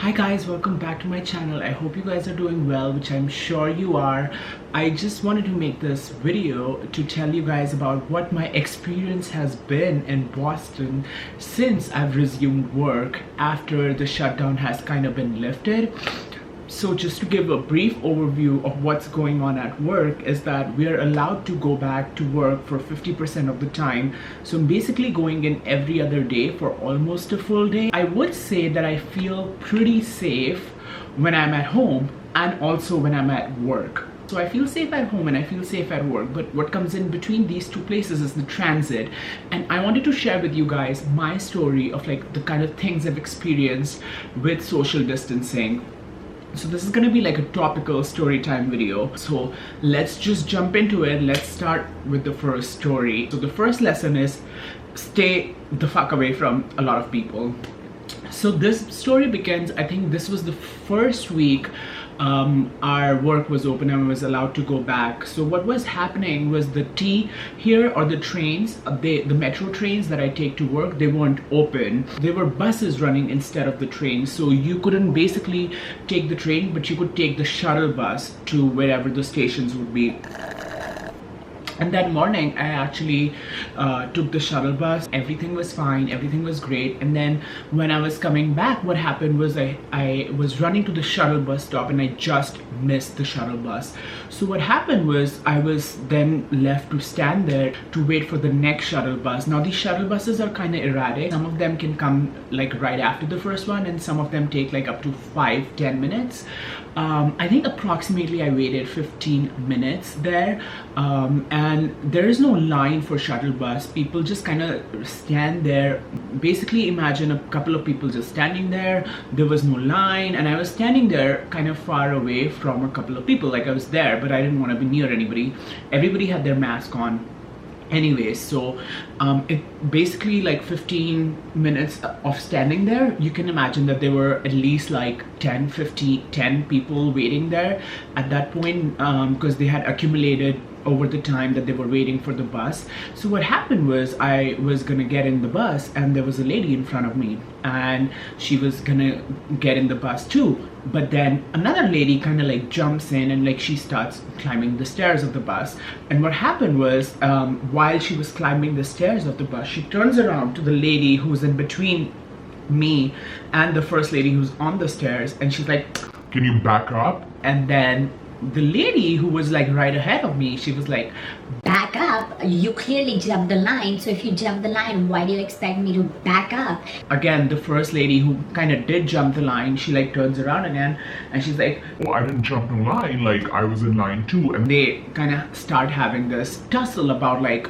Hi guys, welcome back to my channel. I hope you guys are doing well, which I'm sure you are. I just wanted to make this video to tell you guys about what my experience has been in Boston since I've resumed work after the shutdown has kind of been lifted. So just to give a brief overview of what's going on at work is that we are allowed to go back to work for 50% of the time. So I'm basically going in every other day for almost a full day. I would say that I feel pretty safe when I'm at home and also when I'm at work. So I feel safe at home and I feel safe at work, but what comes in between these two places is the transit. And I wanted to share with you guys my story of like the kind of things I've experienced with social distancing. So this is gonna be like a topical story time video. So let's just jump into it. Let's start with the first story. So the first lesson is stay the fuck away from a lot of people. So this story begins, I think this was the first week our work was open and I was allowed to go back. So what was happening was the T here, or the trains, the metro trains that I take to work, they weren't open. There were buses running instead of the trains. So you couldn't basically take the train, but you could take the shuttle bus to wherever the stations would be. And that morning I actually took the shuttle bus. Everything was fine, everything was great. And then when I was coming back, what happened was I was running to the shuttle bus stop and I just missed the shuttle bus. So what happened was I was then left to stand there to wait for the next shuttle bus. Now these shuttle buses are kind of erratic. Some of them can come like right after the first one and some of them take like up to 5-10 minutes. I think approximately I waited 15 minutes there, and there is no line for shuttle bus. People just kind of stand there. Basically imagine a couple of people just standing there. There was no line and I was standing there kind of far away from a couple of people. Like I was there, but I didn't want to be near anybody. Everybody had their mask on. Anyways, so it basically like 15 minutes of standing there. You can imagine that there were at least like 10 people waiting there at that point, because they had accumulated over the time that they were waiting for the bus. So what happened was I was gonna get in the bus and there was a lady in front of me and she was gonna get in the bus too, but then another lady kind of like jumps in and like she starts climbing the stairs of the bus. And what happened was while she was climbing the stairs of the bus, she turns around to the lady who's in between me and the first lady who's on the stairs and she's like, "Can you back up?" And then the lady who was like right ahead of me, she was like, "Back up? You clearly jumped the line. So if you jump the line, why do you expect me to back up?" Again, the first lady who kind of did jump the line, she like turns around again and she's like, "Oh, I didn't jump the line, like I was in line too." And they kind of start having this tussle about like,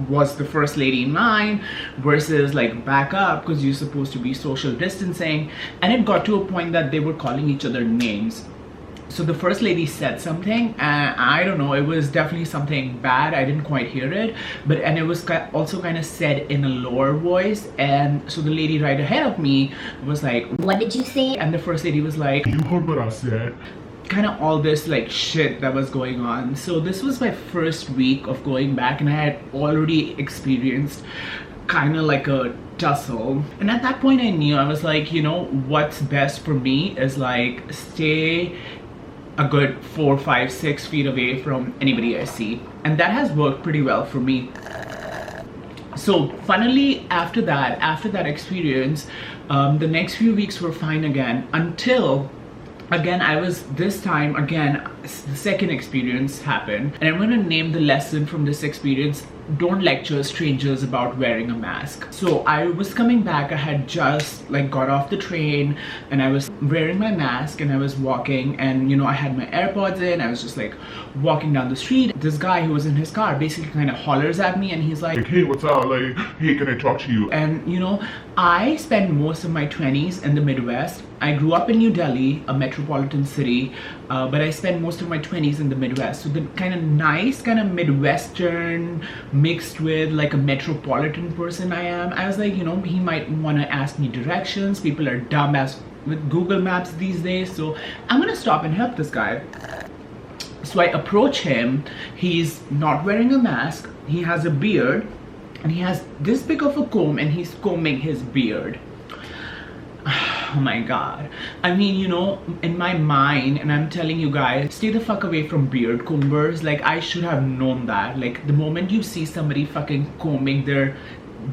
was the first lady in line versus like back up because you're supposed to be social distancing. And it got to a point that they were calling each other names. So the first lady said something and I don't know, it was definitely something bad. I didn't quite hear it, and it was also kind of said in a lower voice. And so the lady right ahead of me was like, "What did you say?" And the first lady was like, "You heard what I said." Kind of all this like shit that was going on. So this was my first week of going back and I had already experienced kind of like a tussle. And at that point I knew, I was like, you know, what's best for me is like stay a good 4, 5, 6 feet away from anybody I see. And that has worked pretty well for me. So funnily after that experience, the next few weeks were fine again until again I was this time again the second experience happened. And I'm going to name the lesson from this experience: don't lecture strangers about wearing a mask. So I was coming back, I had just like got off the train and I was wearing my mask and I was walking and you know I had my AirPods in. I was just like walking down the street. This guy who was in his car basically kind of hollers at me and he's like, "Hey, what's up? Like, hey, can I talk to you?" And you know, I spent most of my 20s in the Midwest. I grew up in New Delhi, a metropolitan city, but I spent most of my 20s in the Midwest. So the kind of nice, kind of Midwestern mixed with like a metropolitan person I am, I was like, you know, he might want to ask me directions. People are dumb as with Google Maps these days, so I'm gonna stop and help this guy. So I approach him. He's not wearing a mask, he has a beard and he has this big of a comb and he's combing his beard. Oh my god. I mean, you know, in my mind, and I'm telling you guys, stay the fuck away from beard combers. Like, I should have known that. Like, the moment you see somebody fucking combing their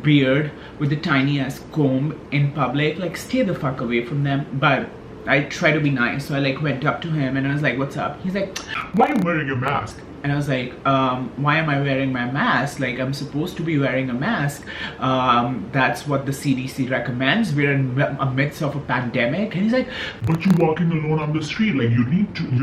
beard with a tiny ass comb in public, like, stay the fuck away from them. But I try to be nice, so I like went up to him and I was like, what's up? He's like, Why are you wearing a mask? and I was like, why am I wearing my mask? Like, I'm supposed to be wearing a mask. That's what the CDC recommends. We're in the midst of a pandemic. And he's like, But you're walking alone on the street. Like, you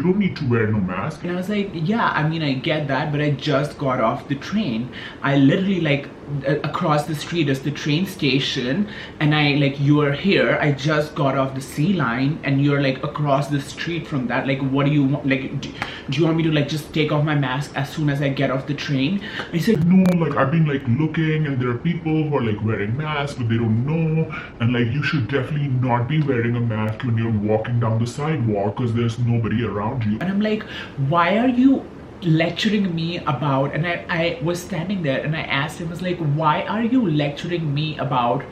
don't need to wear no mask. and I was like, yeah, I mean, I get that, but I just got off the train. I literally, like, across the street is the train station, and you are here. I just got off the C line, and you're like across the street from that. Like, what do you want? Like, do you want me to like just take off my mask as soon as I get off the train? And he said, No, like, I've been like looking, and there are people who are like wearing masks, but they don't know. And like, you should definitely not be wearing a mask when you're walking down the sidewalk because there's nobody around you. and I'm like, why are you lecturing me about? And I was standing there and I asked him, I was like, why are you lecturing me about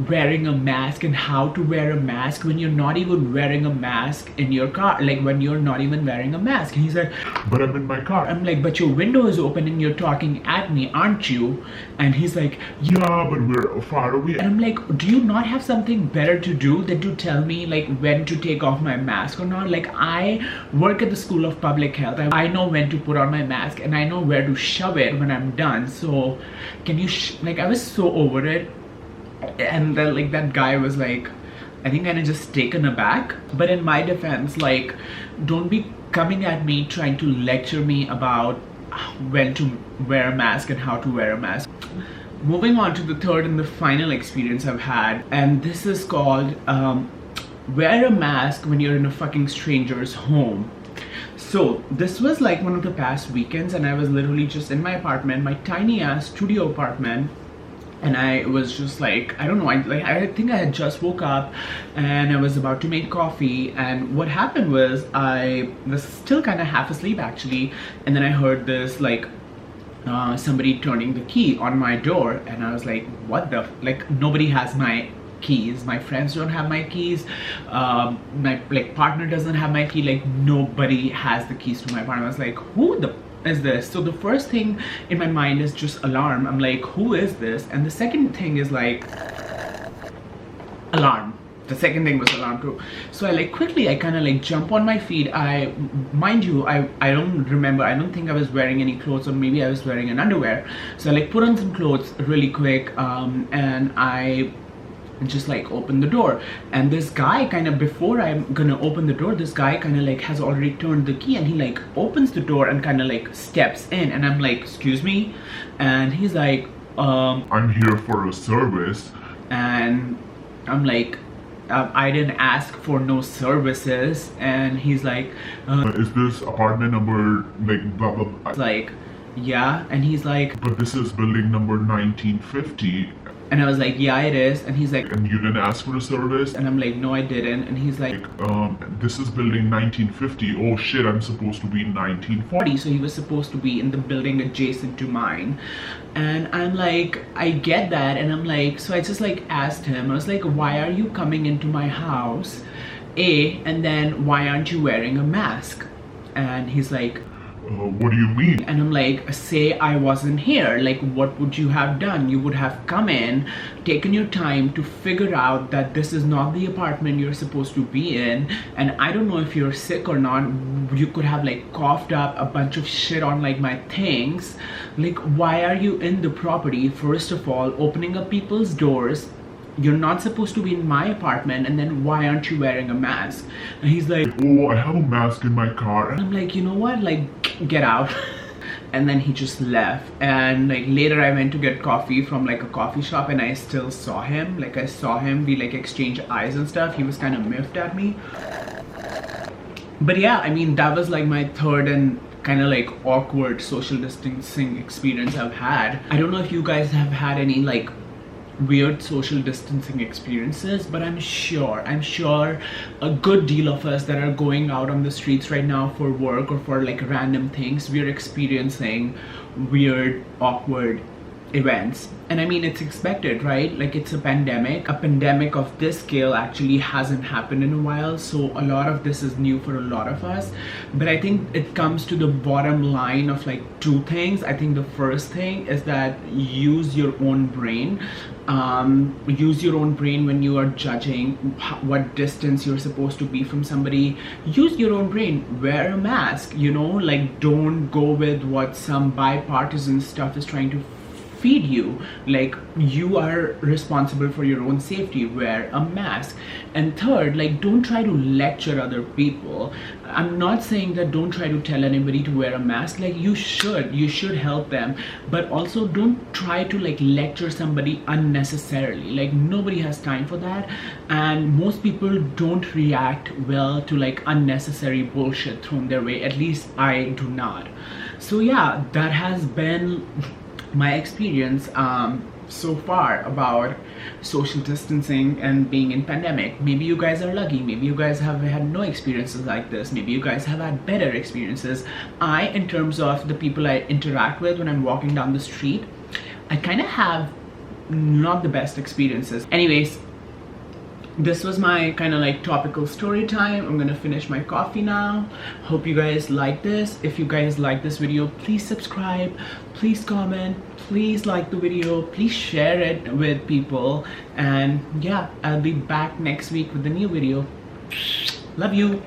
wearing a mask and how to wear a mask when you're not even wearing a mask in your car? Like, when you're not even wearing a mask. And he's like, But I'm in my car. I'm like, but your window is open and you're talking at me, aren't you? And he's like, Yeah, but we're far away. and I'm like, do you not have something better to do than to tell me like when to take off my mask or not? Like, I work at the School of Public Health. I know when to put on my mask and I know where to shove it when I'm done. So can you like, I was so over it. And then like that guy was like, I think kind of just taken aback. But in my defense, like, don't be coming at me trying to lecture me about when to wear a mask and how to wear a mask. Moving on to the third and the final experience I've had, and this is called wear a mask when you're in a fucking stranger's home. So this was like one of the past weekends, and I was literally just in my apartment, my tiny ass studio apartment. And I was just like, I don't know, I think I had just woke up and I was about to make coffee, and what happened was I was still kind of half asleep actually, and then I heard this like somebody turning the key on my door, and I was like, what the like, nobody has my keys, my friends don't have my keys, my like partner doesn't have my key, like nobody has the keys to my apartment. I was like, who the is this? So the first thing in my mind is just alarm. I'm like, who is this? And the second thing is like alarm. The second thing was alarm too. So I like quickly, I kind of like jump on my feet. Mind you, I don't remember, I don't think I was wearing any clothes, or maybe I was wearing an underwear. So I like put on some clothes really quick, and I just like open the door, and this guy kind of, before I'm gonna open the door, this guy kind of like has already turned the key, and he like opens the door and kind of like steps in, and I'm like, excuse me? And he's like, I'm here for a service. and I'm like, I didn't ask for no services. And he's like, Is this apartment number like blah blah blah? like, yeah. And he's like, But this is building number 1950, and I was like, yeah, it is. And he's like, and you didn't ask for a service. and I'm like, no, I didn't. And he's like, This is building 1950. Oh shit, I'm supposed to be in 1940. so he was supposed to be in the building adjacent to mine. And I'm like, I get that. And I'm like, so I just like asked him, I was like, why are you coming into my house, and then why aren't you wearing a mask? And he's like, What do you mean? and I'm like, say I wasn't here, like what would you have done? You would have come in, taken your time to figure out that this is not the apartment you're supposed to be in, and I don't know if you're sick or not, you could have like coughed up a bunch of shit on like my things. Like, why are you in the property, first of all, opening up people's doors? You're not supposed to be in my apartment, and then why aren't you wearing a mask? And he's like, Oh, I have a mask in my car. I'm like, you know what, like, get out. And then he just left. And like later I went to get coffee from like a coffee shop, and I still saw him, like I saw him, we like exchange eyes and stuff. He was kind of miffed at me. But yeah, I mean, that was like my third and kind of like awkward social distancing experience I've had. I don't know if you guys have had any like weird social distancing experiences, but I'm sure a good deal of us that are going out on the streets right now for work or for like random things, we're experiencing weird, awkward events. And I mean, it's expected, right? Like, it's a pandemic. A pandemic of this scale actually hasn't happened in a while, so a lot of this is new for a lot of us. But I think it comes to the bottom line of like two things. I think the first thing is that use your own brain. Use your own brain when you are judging what distance you're supposed to be from somebody. Use your own brain. Wear a mask, you know, like, don't go with what some bipartisan stuff is trying to feed you. Like, you are responsible for your own safety. Wear a mask. And third, like, don't try to lecture other people. I'm not saying that don't try to tell anybody to wear a mask. Like, you should help them, but also don't try to like lecture somebody unnecessarily. Like, nobody has time for that, and most people don't react well to like unnecessary bullshit thrown their way. At least I do not. So yeah, that has been my experience so far about social distancing and being in pandemic. Maybe you guys are lucky, maybe you guys have had no experiences like this, maybe you guys have had better experiences. In terms of the people I interact with when I'm walking down the street, I kind of have not the best experiences. Anyways, this was my kind of like topical story time. I'm gonna finish my coffee now. Hope you guys like this. If you guys like this video, please subscribe, please comment, please like the video, please share it with people, and yeah, I'll be back next week with a new video. Love you.